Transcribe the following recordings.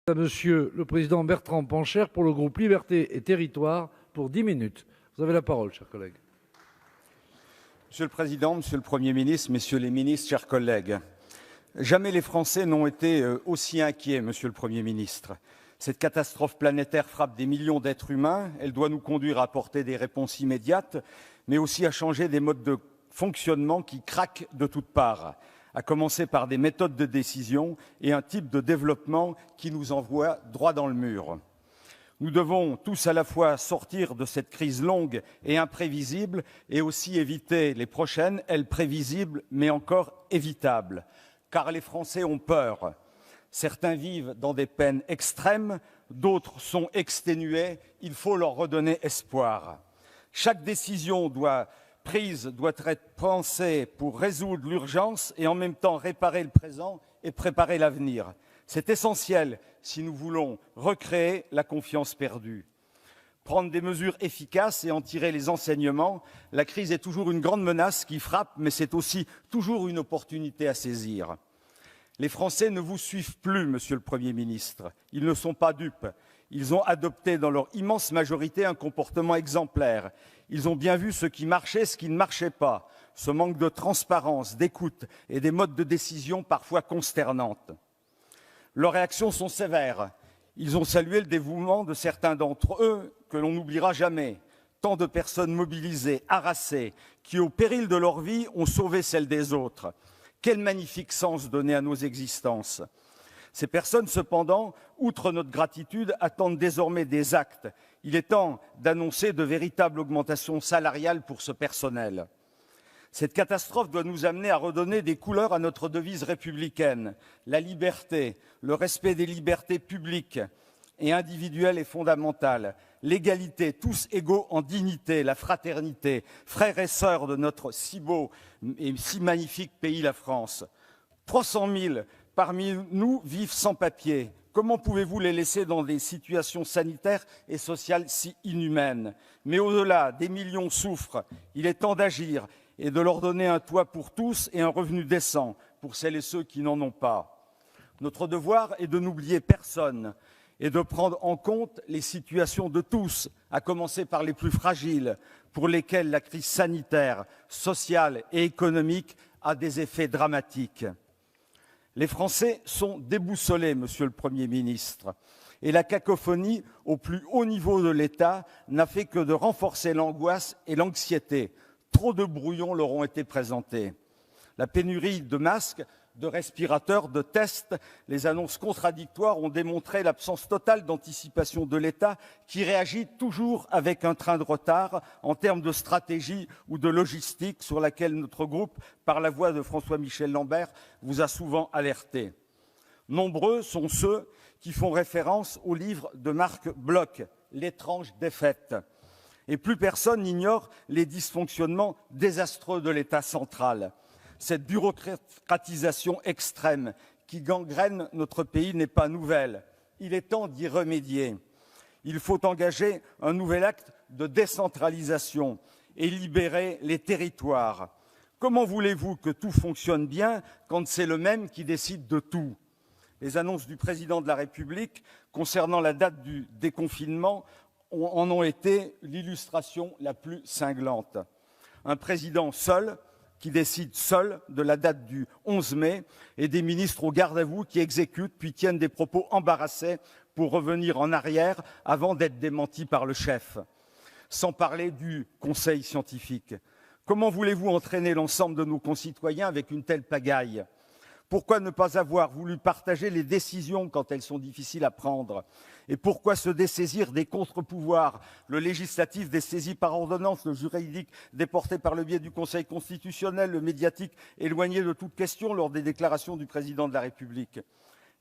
À Monsieur le Président Bertrand Pancher pour le groupe Liberté et Territoires pour 10 minutes. Vous avez la parole, chers collègues. Monsieur le Président, Monsieur le Premier ministre, Messieurs les ministres, chers collègues, jamais les Français n'ont été aussi inquiets, Monsieur le Premier ministre. Cette catastrophe planétaire frappe des millions d'êtres humains. Elle doit nous conduire à apporter des réponses immédiates, mais aussi à changer des modes de fonctionnement qui craquent de toutes parts, à commencer par des méthodes de décision et un type de développement qui nous envoie droit dans le mur. Nous devons tous à la fois sortir de cette crise longue et imprévisible et aussi éviter les prochaines, elles prévisibles mais encore évitables. Car les Français ont peur. Certains vivent dans des peines extrêmes, d'autres sont exténués, il faut leur redonner espoir. Chaque décision prise doit être pensée pour résoudre l'urgence et en même temps réparer le présent et préparer l'avenir. C'est essentiel si nous voulons recréer la confiance perdue. Prendre des mesures efficaces et en tirer les enseignements. La crise est toujours une grande menace qui frappe, mais c'est aussi toujours une opportunité à saisir. Les Français ne vous suivent plus, Monsieur le Premier ministre. Ils ne sont pas dupes. Ils ont adopté dans leur immense majorité un comportement exemplaire. Ils ont bien vu ce qui marchait, ce qui ne marchait pas, ce manque de transparence, d'écoute et des modes de décision parfois consternantes. Leurs réactions sont sévères. Ils ont salué le dévouement de certains d'entre eux que l'on n'oubliera jamais. Tant de personnes mobilisées, harassées, qui au péril de leur vie ont sauvé celle des autres. Quel magnifique sens donner à nos existences. Ces personnes, cependant, outre notre gratitude, attendent désormais des actes. Il est temps d'annoncer de véritables augmentations salariales pour ce personnel. Cette catastrophe doit nous amener à redonner des couleurs à notre devise républicaine. La liberté, le respect des libertés publiques et individuelles et fondamentales, l'égalité, tous égaux en dignité, la fraternité, frères et sœurs de notre si beau et si magnifique pays, la France. 300 000 parmi nous vivent sans papier. Comment pouvez-vous les laisser dans des situations sanitaires et sociales si inhumaines? Mais au-delà, des millions souffrent. Il est temps d'agir et de leur donner un toit pour tous et un revenu décent pour celles et ceux qui n'en ont pas. Notre devoir est de n'oublier personne et de prendre en compte les situations de tous, à commencer par les plus fragiles, pour lesquels la crise sanitaire, sociale et économique a des effets dramatiques. Les Français sont déboussolés, Monsieur le Premier ministre, et la cacophonie au plus haut niveau de l'État n'a fait que de renforcer l'angoisse et l'anxiété. Trop de brouillons leur ont été présentés. La pénurie de masques, de respirateurs, de tests, les annonces contradictoires ont démontré l'absence totale d'anticipation de l'État qui réagit toujours avec un train de retard en termes de stratégie ou de logistique sur laquelle notre groupe, par la voix de François-Michel Lambert, vous a souvent alerté. Nombreux sont ceux qui font référence au livre de Marc Bloch, L'étrange défaite. Et plus personne n'ignore les dysfonctionnements désastreux de l'État central. Cette bureaucratisation extrême qui gangrène notre pays n'est pas nouvelle. Il est temps d'y remédier. Il faut engager un nouvel acte de décentralisation et libérer les territoires. Comment voulez-vous que tout fonctionne bien quand c'est le même qui décide de tout? Les annonces du Président de la République concernant la date du déconfinement en ont été l'illustration la plus cinglante. Un président seul, qui décide seul de la date du 11 mai et des ministres au garde à vous qui exécutent puis tiennent des propos embarrassés pour revenir en arrière avant d'être démentis par le chef. Sans parler du Conseil scientifique. Comment voulez-vous entraîner l'ensemble de nos concitoyens avec une telle pagaille? Pourquoi ne pas avoir voulu partager les décisions quand elles sont difficiles à prendre? Et pourquoi se dessaisir des contre-pouvoirs, le législatif dessaisi par ordonnance, le juridique déporté par le biais du Conseil constitutionnel, le médiatique éloigné de toute question lors des déclarations du Président de la République?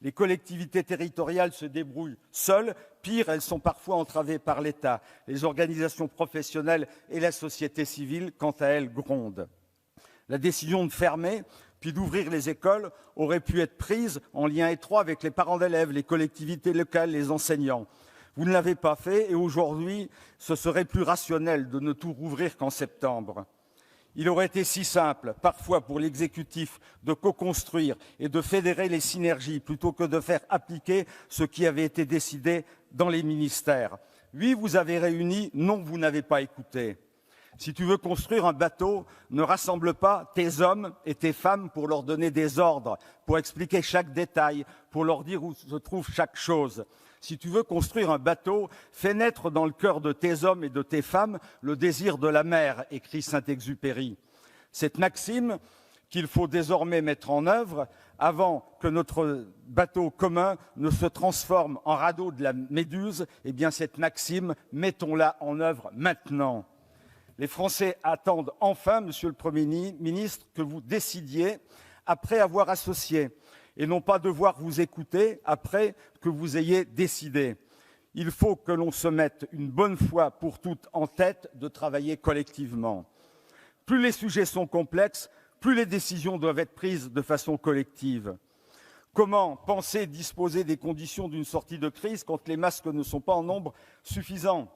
Les collectivités territoriales se débrouillent seules, pire, elles sont parfois entravées par l'État. Les organisations professionnelles et la société civile, quant à elles, grondent. La décision de fermer puis d'ouvrir les écoles aurait pu être prise en lien étroit avec les parents d'élèves, les collectivités locales, les enseignants. Vous ne l'avez pas fait et aujourd'hui, ce serait plus rationnel de ne tout rouvrir qu'en septembre. Il aurait été si simple, parfois pour l'exécutif, de co-construire et de fédérer les synergies plutôt que de faire appliquer ce qui avait été décidé dans les ministères. Oui, vous avez réuni, non, vous n'avez pas écouté. Si tu veux construire un bateau, ne rassemble pas tes hommes et tes femmes pour leur donner des ordres, pour expliquer chaque détail, pour leur dire où se trouve chaque chose. Si tu veux construire un bateau, fais naître dans le cœur de tes hommes et de tes femmes le désir de la mer, écrit Saint-Exupéry. Cette maxime qu'il faut désormais mettre en œuvre avant que notre bateau commun ne se transforme en radeau de la Méduse, eh bien cette maxime, mettons-la en œuvre maintenant. Les Français attendent enfin, Monsieur le Premier ministre, que vous décidiez après avoir associé et non pas devoir vous écouter après que vous ayez décidé. Il faut que l'on se mette une bonne fois pour toutes en tête de travailler collectivement. Plus les sujets sont complexes, plus les décisions doivent être prises de façon collective. Comment penser disposer des conditions d'une sortie de crise quand les masques ne sont pas en nombre suffisant ?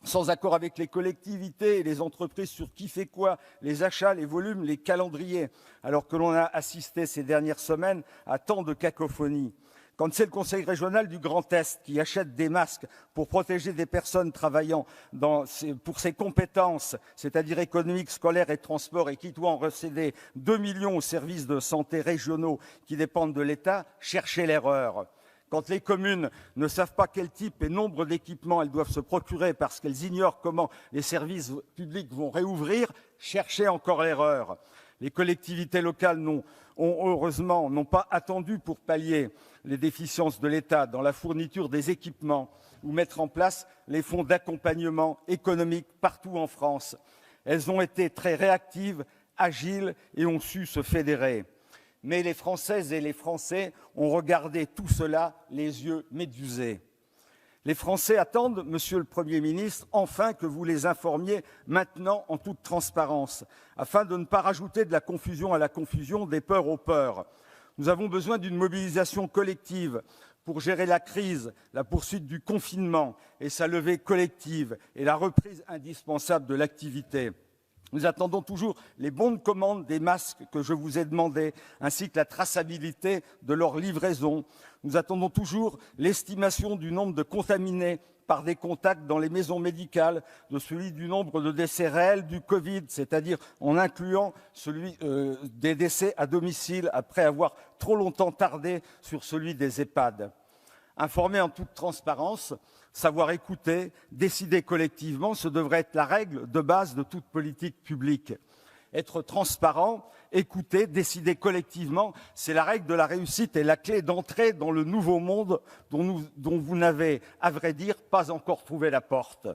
Sans accord avec les collectivités et les entreprises sur qui fait quoi, les achats, les volumes, les calendriers, alors que l'on a assisté ces dernières semaines à tant de cacophonie. Quand c'est le Conseil régional du Grand Est qui achète des masques pour protéger des personnes travaillant pour ses compétences, c'est-à-dire économiques, scolaires et transports, et qui doit en recéder 2 millions aux services de santé régionaux qui dépendent de l'État, cherchez l'erreur. Quand les communes ne savent pas quel type et nombre d'équipements elles doivent se procurer parce qu'elles ignorent comment les services publics vont réouvrir, cherchez encore l'erreur. Les collectivités locales heureusement n'ont pas attendu pour pallier les déficiences de l'État dans la fourniture des équipements ou mettre en place les fonds d'accompagnement économique partout en France. Elles ont été très réactives, agiles et ont su se fédérer. Mais les Françaises et les Français ont regardé tout cela les yeux médusés. Les Français attendent, Monsieur le Premier ministre, enfin que vous les informiez maintenant en toute transparence, afin de ne pas rajouter de la confusion à la confusion, des peurs aux peurs. Nous avons besoin d'une mobilisation collective pour gérer la crise, la poursuite du confinement et sa levée collective et la reprise indispensable de l'activité. Nous attendons toujours les bons de commande des masques que je vous ai demandés, ainsi que la traçabilité de leur livraison. Nous attendons toujours l'estimation du nombre de contaminés par des contacts dans les maisons médicales, de celui du nombre de décès réels du Covid, c'est-à-dire en incluant celui des décès à domicile après avoir trop longtemps tardé sur celui des EHPAD. Informer en toute transparence, savoir écouter, décider collectivement, ce devrait être la règle de base de toute politique publique. Être transparent, écouter, décider collectivement, c'est la règle de la réussite et la clé d'entrée dans le nouveau monde dont vous n'avez, à vrai dire, pas encore trouvé la porte.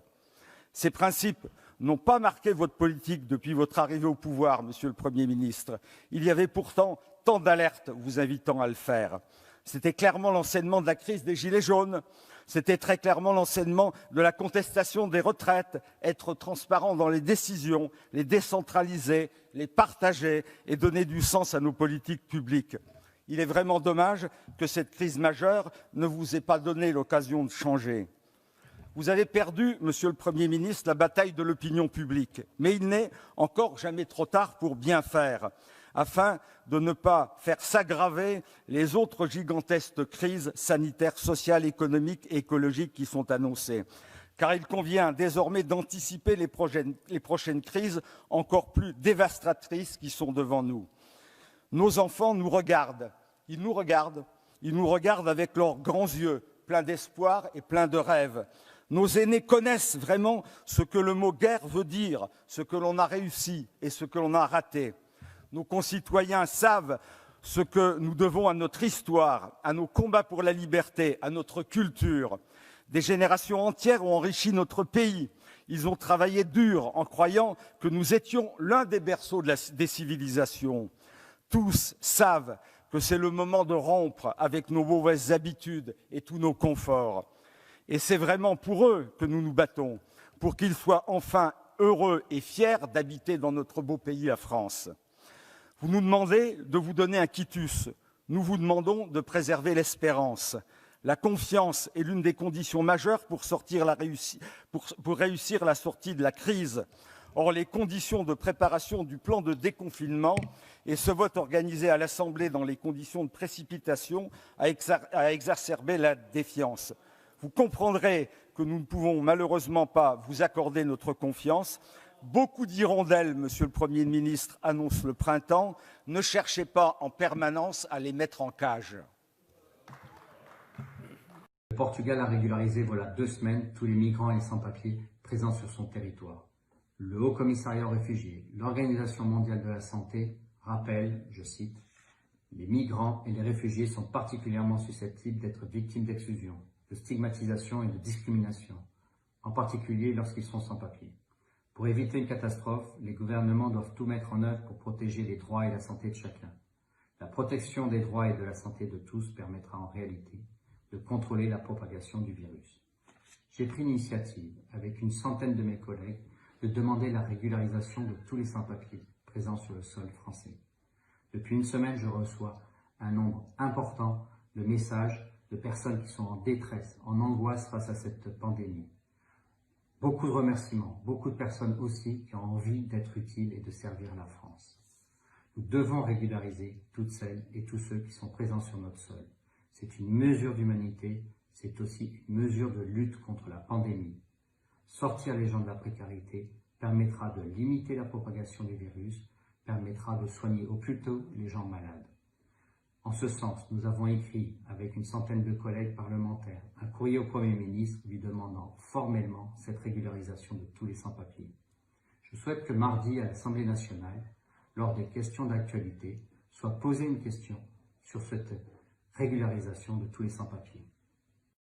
Ces principes n'ont pas marqué votre politique depuis votre arrivée au pouvoir, Monsieur le Premier ministre. Il y avait pourtant tant d'alertes vous invitant à le faire. C'était clairement l'enseignement de la crise des Gilets jaunes. C'était très clairement l'enseignement de la contestation des retraites, être transparent dans les décisions, les décentraliser, les partager et donner du sens à nos politiques publiques. Il est vraiment dommage que cette crise majeure ne vous ait pas donné l'occasion de changer. Vous avez perdu, Monsieur le Premier ministre, la bataille de l'opinion publique, mais il n'est encore jamais trop tard pour bien faire, afin de ne pas faire s'aggraver les autres gigantesques crises sanitaires, sociales, économiques et écologiques qui sont annoncées. Car il convient désormais d'anticiper les prochaines crises encore plus dévastatrices qui sont devant nous. Nos enfants nous regardent, ils nous regardent avec leurs grands yeux, pleins d'espoir et pleins de rêves. Nos aînés connaissent vraiment ce que le mot guerre veut dire, ce que l'on a réussi et ce que l'on a raté. Nos concitoyens savent ce que nous devons à notre histoire, à nos combats pour la liberté, à notre culture. Des générations entières ont enrichi notre pays. Ils ont travaillé dur en croyant que nous étions l'un des berceaux des civilisations. Tous savent que c'est le moment de rompre avec nos mauvaises habitudes et tous nos conforts. Et c'est vraiment pour eux que nous nous battons, pour qu'ils soient enfin heureux et fiers d'habiter dans notre beau pays, la France. Vous nous demandez de vous donner un quitus. Nous vous demandons de préserver l'espérance. La confiance est l'une des conditions majeures pour réussir la sortie de la crise. Or, les conditions de préparation du plan de déconfinement et ce vote organisé à l'Assemblée dans les conditions de précipitation a exacerbé la défiance. Vous comprendrez que nous ne pouvons malheureusement pas vous accorder notre confiance. Beaucoup d'hirondelles, Monsieur le Premier ministre, annoncent le printemps. Ne cherchez pas en permanence à les mettre en cage. Le Portugal a régularisé voilà 2 semaines tous les migrants et les sans-papiers présents sur son territoire. Le Haut Commissariat aux réfugiés, l'Organisation mondiale de la santé rappellent, je cite, « Les migrants et les réfugiés sont particulièrement susceptibles d'être victimes d'exclusion, de stigmatisation et de discrimination, en particulier lorsqu'ils sont sans papier. Pour éviter une catastrophe, les gouvernements doivent tout mettre en œuvre pour protéger les droits et la santé de chacun. La protection des droits et de la santé de tous permettra en réalité de contrôler la propagation du virus. J'ai pris l'initiative, avec une centaine de mes collègues, de demander la régularisation de tous les sans-papiers présents sur le sol français. Depuis une semaine, je reçois un nombre important de messages de personnes qui sont en détresse, en angoisse face à cette pandémie. Beaucoup de remerciements, beaucoup de personnes aussi qui ont envie d'être utiles et de servir la France. Nous devons régulariser toutes celles et tous ceux qui sont présents sur notre sol. C'est une mesure d'humanité, c'est aussi une mesure de lutte contre la pandémie. Sortir les gens de la précarité permettra de limiter la propagation du virus, permettra de soigner au plus tôt les gens malades. En ce sens, nous avons écrit, avec une centaine de collègues parlementaires, un courrier au Premier ministre lui demandant formellement cette régularisation de tous les sans-papiers. Je souhaite que mardi, à l'Assemblée nationale, lors des questions d'actualité, soit posée une question sur cette régularisation de tous les sans-papiers.